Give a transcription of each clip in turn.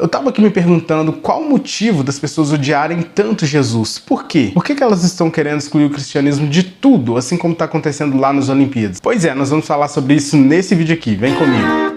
Eu tava aqui me perguntando qual o motivo das pessoas odiarem tanto Jesus. Por quê? Por que elas estão querendo excluir o cristianismo de tudo, assim como está acontecendo lá nas Olimpíadas? Pois é, nós vamos falar sobre isso nesse vídeo aqui. Vem comigo.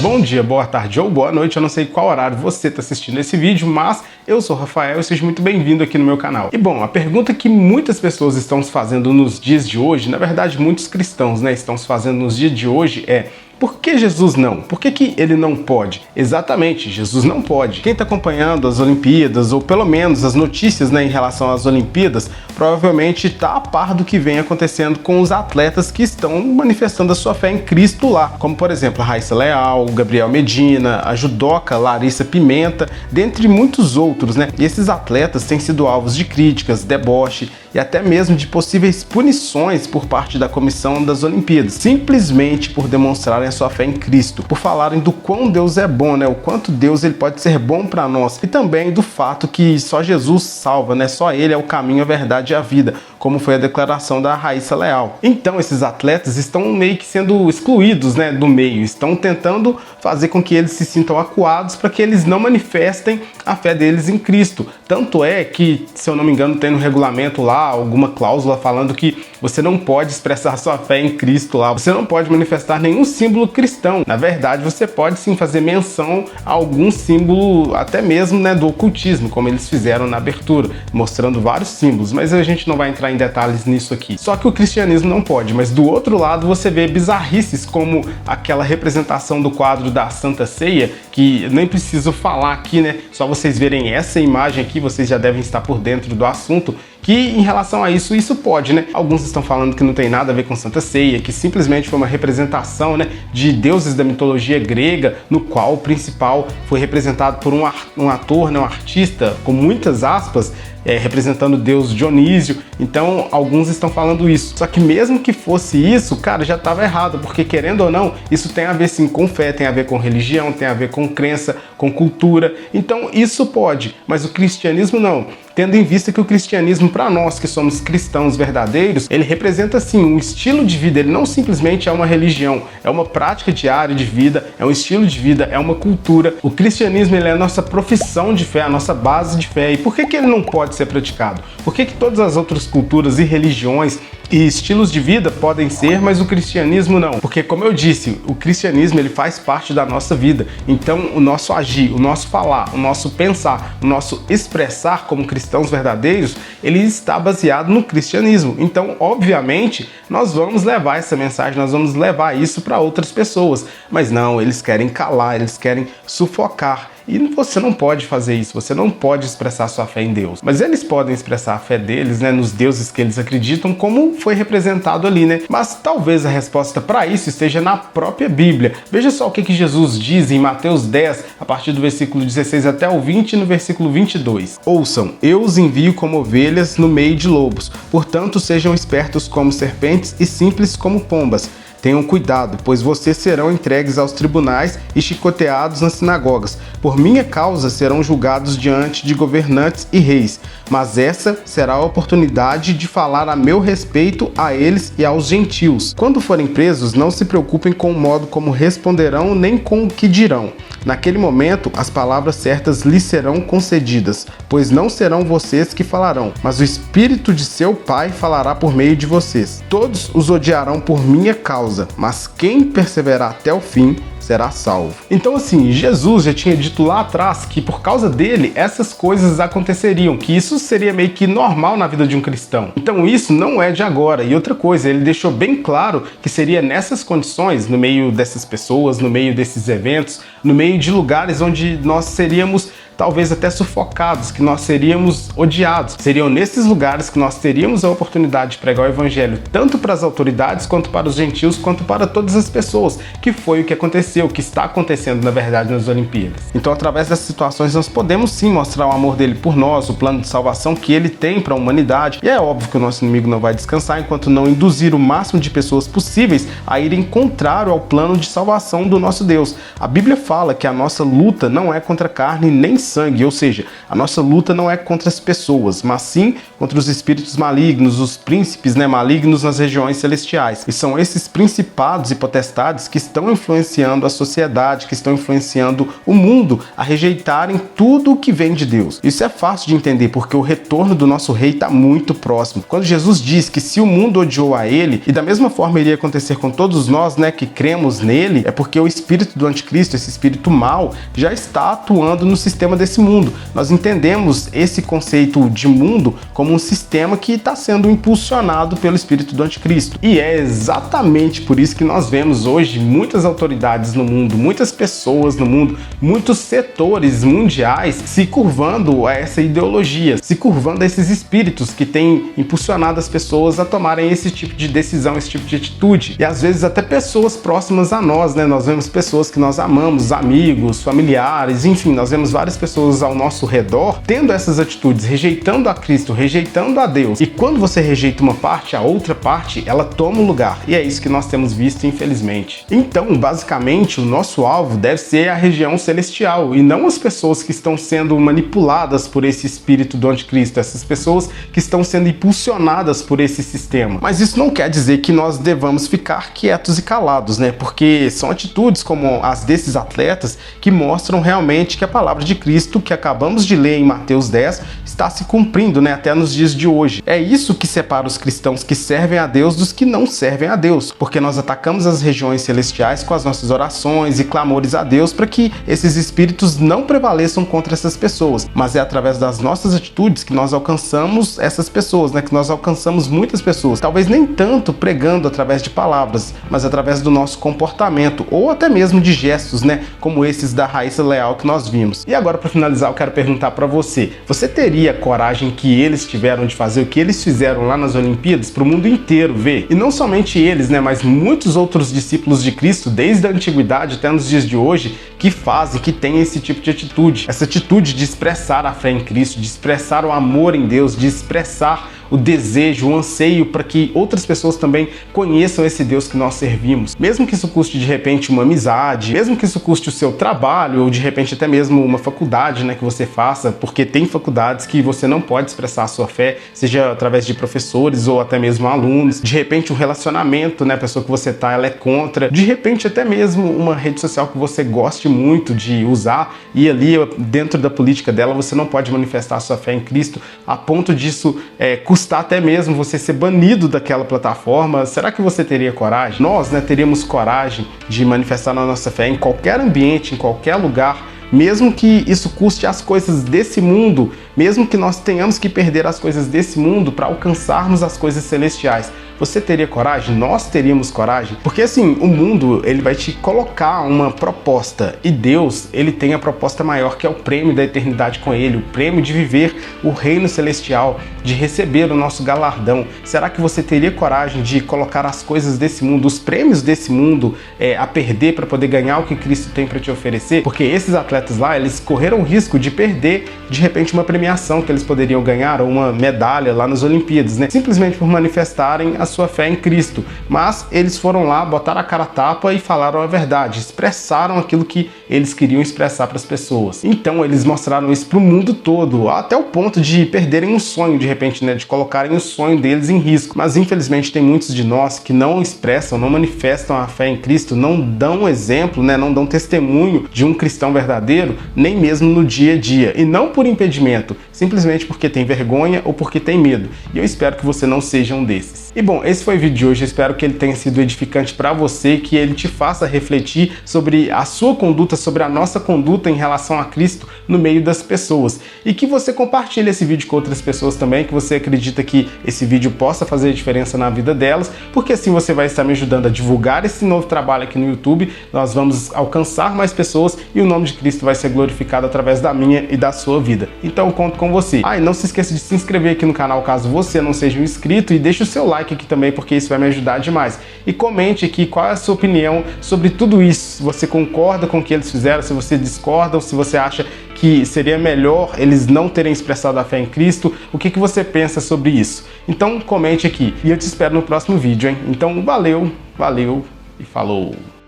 Bom dia, boa tarde ou boa noite, eu não sei qual horário você está assistindo esse vídeo, mas eu sou o Rafael e seja muito bem-vindo aqui no meu canal. E bom, a pergunta que muitas pessoas estão se fazendo nos dias de hoje, na verdade muitos cristãos, estão se fazendo nos dias de hoje é: por que Jesus não? Por que ele não pode? Exatamente, Jesus não pode. Quem está acompanhando as Olimpíadas, ou pelo menos as notícias em relação às Olimpíadas, provavelmente está a par do que vem acontecendo com os atletas que estão manifestando a sua fé em Cristo lá. Como, por exemplo, a Raíssa Leal, o Gabriel Medina, a judoca Larissa Pimenta, dentre muitos outros, E esses atletas têm sido alvos de críticas, deboche e até mesmo de possíveis punições por parte da comissão das Olimpíadas, simplesmente por demonstrarem a sua fé em Cristo, por falarem do quão Deus é bom, o quanto Deus ele pode ser bom para nós, e também do fato que só Jesus salva, só Ele é o caminho, a verdade e a vida, como foi a declaração da Raíssa Leal. Então esses atletas estão meio que sendo excluídos do meio, estão tentando fazer com que eles se sintam acuados para que eles não manifestem a fé deles em Cristo. Tanto é que, se eu não me engano, tem no regulamento lá alguma cláusula falando que você não pode expressar sua fé em Cristo lá, você não pode manifestar nenhum símbolo cristão. Na verdade, você pode sim fazer menção a algum símbolo, até mesmo do ocultismo, como eles fizeram na abertura, mostrando vários símbolos, mas a gente não vai entrar em detalhes nisso aqui. Só que o cristianismo não pode, mas do outro lado você vê bizarrices como aquela representação do quadro da Santa Ceia, que nem preciso falar aqui, só vocês verem essa imagem aqui, vocês já devem estar por dentro do assunto, que em relação a isso pode, Alguns estão falando que não tem nada a ver com Santa Ceia, que simplesmente foi uma representação, de deuses da mitologia grega, no qual o principal foi representado por um ator, um artista, com muitas aspas, representando o deus Dionísio. Então alguns estão falando isso. Só que mesmo que fosse isso, cara, já estava errado, porque querendo ou não, isso tem a ver sim com fé, tem a ver com religião, tem a ver com crença, com cultura. Então isso pode, mas o cristianismo não. Tendo em vista que o cristianismo, para nós que somos cristãos verdadeiros, ele representa sim um estilo de vida, ele não simplesmente é uma religião, é uma prática diária de vida, é um estilo de vida, é uma cultura. O cristianismo ele é a nossa profissão de fé, a nossa base de fé. E por que ele não pode ser praticado? Por que todas as outras culturas e religiões e estilos de vida podem ser, mas o cristianismo não? Porque, como eu disse, o cristianismo ele faz parte da nossa vida. Então, o nosso agir, o nosso falar, o nosso pensar, o nosso expressar como cristãos verdadeiros, ele está baseado no cristianismo. Então, obviamente, nós vamos levar essa mensagem, nós vamos levar isso para outras pessoas. Mas não, eles querem calar, eles querem sufocar. E você não pode fazer isso, você não pode expressar sua fé em Deus. Mas eles podem expressar a fé deles, nos deuses que eles acreditam, como foi representado ali, Mas talvez a resposta para isso esteja na própria Bíblia. Veja só o que Jesus diz em Mateus 10, a partir do versículo 16 até o 20, no versículo 22. Ouçam, eu os envio como ovelhas no meio de lobos. Portanto, sejam espertos como serpentes e simples como pombas. Tenham cuidado, pois vocês serão entregues aos tribunais e chicoteados nas sinagogas. Por minha causa serão julgados diante de governantes e reis. Mas essa será a oportunidade de falar a meu respeito a eles e aos gentios. Quando forem presos, não se preocupem com o modo como responderão nem com o que dirão. Naquele momento, as palavras certas lhes serão concedidas, pois não serão vocês que falarão, mas o Espírito de seu Pai falará por meio de vocês. Todos os odiarão por minha causa, mas quem perseverar até o fim será salvo. Então assim, Jesus já tinha dito lá atrás que por causa dele essas coisas aconteceriam, que isso seria meio que normal na vida de um cristão. Então isso não é de agora. E outra coisa, ele deixou bem claro que seria nessas condições, no meio dessas pessoas, no meio desses eventos, no meio de lugares onde nós seríamos talvez até sufocados, que nós seríamos odiados. Seriam nesses lugares que nós teríamos a oportunidade de pregar o evangelho tanto para as autoridades, quanto para os gentios, quanto para todas as pessoas, que foi o que aconteceu, o que está acontecendo na verdade nas Olimpíadas. Então, através dessas situações, nós podemos sim mostrar o amor dele por nós, o plano de salvação que ele tem para a humanidade. E é óbvio que o nosso inimigo não vai descansar enquanto não induzir o máximo de pessoas possíveis a irem contrário ao plano de salvação do nosso Deus. A Bíblia fala que a nossa luta não é contra carne nem sangue, ou seja, a nossa luta não é contra as pessoas, mas sim contra os espíritos malignos, os príncipes, né, malignos nas regiões celestiais. E são esses principados e potestades que estão influenciando a sociedade, que estão influenciando o mundo a rejeitarem tudo o que vem de Deus. Isso é fácil de entender porque o retorno do nosso rei está muito próximo. Quando Jesus diz que se o mundo odiou a ele, e da mesma forma iria acontecer com todos nós, né, que cremos nele, é porque o espírito do anticristo, esse espírito mau, já está atuando no sistema desse mundo. Nós entendemos esse conceito de mundo como um sistema que está sendo impulsionado pelo espírito do anticristo. E é exatamente por isso que nós vemos hoje muitas autoridades no mundo, muitas pessoas no mundo, muitos setores mundiais se curvando a essa ideologia, se curvando a esses espíritos que têm impulsionado as pessoas a tomarem esse tipo de decisão, esse tipo de atitude. E às vezes até pessoas próximas a nós, né? Nós vemos pessoas que nós amamos, amigos, familiares, enfim, nós vemos várias pessoas ao nosso redor tendo essas atitudes, rejeitando a Cristo, rejeitando a Deus. E quando você rejeita uma parte, a outra parte, ela toma o lugar. E é isso que nós temos visto, infelizmente. Então, basicamente, o nosso alvo deve ser a região celestial e não as pessoas que estão sendo manipuladas por esse espírito do anticristo, essas pessoas que estão sendo impulsionadas por esse sistema. Mas isso não quer dizer que nós devamos ficar quietos e calados, né? Porque são atitudes como as desses atletas que mostram realmente que a palavra de Cristo, que acabamos de ler em Mateus 10, está se cumprindo, né? Até nos dias de hoje. É isso que separa os cristãos que servem a Deus dos que não servem a Deus, porque nós atacamos as regiões celestiais com as nossas orações e clamores a Deus para que esses espíritos não prevaleçam contra essas pessoas, mas é através das nossas atitudes que nós alcançamos essas pessoas, né? Que nós alcançamos muitas pessoas, talvez nem tanto pregando através de palavras, mas através do nosso comportamento ou até mesmo de gestos, né? Como esses da Raíssa Leal que nós vimos. E agora, para finalizar, eu quero perguntar para você: você teria a coragem que eles tiveram de fazer o que eles fizeram lá nas Olimpíadas para o mundo inteiro ver? E não somente eles, né? Mas muitos outros discípulos de Cristo, desde a antiguidade até nos dias de hoje, que fazem, que têm esse tipo de atitude. Essa atitude de expressar a fé em Cristo, de expressar o amor em Deus, de expressar o desejo, o anseio para que outras pessoas também conheçam esse Deus que nós servimos. Mesmo que isso custe de repente uma amizade, mesmo que isso custe o seu trabalho ou de repente até mesmo uma faculdade, né, que você faça, porque tem faculdades que você não pode expressar a sua fé, seja através de professores ou até mesmo alunos. De repente um relacionamento, né, a pessoa que você tá, ela é contra. De repente até mesmo uma rede social que você goste muito de usar e ali dentro da política dela você não pode manifestar a sua fé em Cristo a ponto disso custar até mesmo você ser banido daquela plataforma. Será que você teria coragem? Nós, né, teríamos coragem de manifestar a nossa fé em qualquer ambiente, em qualquer lugar, mesmo que isso custe as coisas desse mundo, mesmo que nós tenhamos que perder as coisas desse mundo para alcançarmos as coisas celestiais? Você teria coragem? Nós teríamos coragem? Porque assim, o mundo, ele vai te colocar uma proposta e Deus, ele tem a proposta maior, que é o prêmio da eternidade com ele, o prêmio de viver o reino celestial, de receber o nosso galardão. Será que você teria coragem de colocar as coisas desse mundo, os prêmios desse mundo a perder para poder ganhar o que Cristo tem para te oferecer? Porque esses atletas lá, eles correram o risco de perder de repente uma premiação que eles poderiam ganhar ou uma medalha lá nas Olimpíadas, né? Simplesmente por manifestarem a sua fé em Cristo. Mas eles foram lá, botaram a cara a tapa e falaram a verdade, expressaram aquilo que eles queriam expressar para as pessoas. Então eles mostraram isso para o mundo todo, até o ponto de perderem um sonho de repente, né, de colocarem o sonho deles em risco. Mas infelizmente tem muitos de nós que não expressam, não manifestam a fé em Cristo, não dão exemplo, né, não dão testemunho de um cristão verdadeiro, nem mesmo no dia a dia. E não por impedimento, simplesmente porque tem vergonha ou porque tem medo. E eu espero que você não seja um desses. E bom, esse foi o vídeo de hoje. Eu espero que ele tenha sido edificante para você, que ele te faça refletir sobre a sua conduta, sobre a nossa conduta em relação a Cristo no meio das pessoas. E que você compartilhe esse vídeo com outras pessoas também, que você acredita que esse vídeo possa fazer diferença na vida delas, porque assim você vai estar me ajudando a divulgar esse novo trabalho aqui no YouTube. Nós vamos alcançar mais pessoas e o nome de Cristo vai ser glorificado através da minha e da sua vida. Então eu conto com você. E não se esqueça de se inscrever aqui no canal caso você não seja um inscrito, e deixe o seu like aqui também, porque isso vai me ajudar demais. E comente aqui qual é a sua opinião sobre tudo isso. Se você concorda com o que eles fizeram, se você discorda, ou se você acha que seria melhor eles não terem expressado a fé em Cristo, o que você pensa sobre isso? Então comente aqui e eu te espero no próximo vídeo, hein? Então valeu e falou!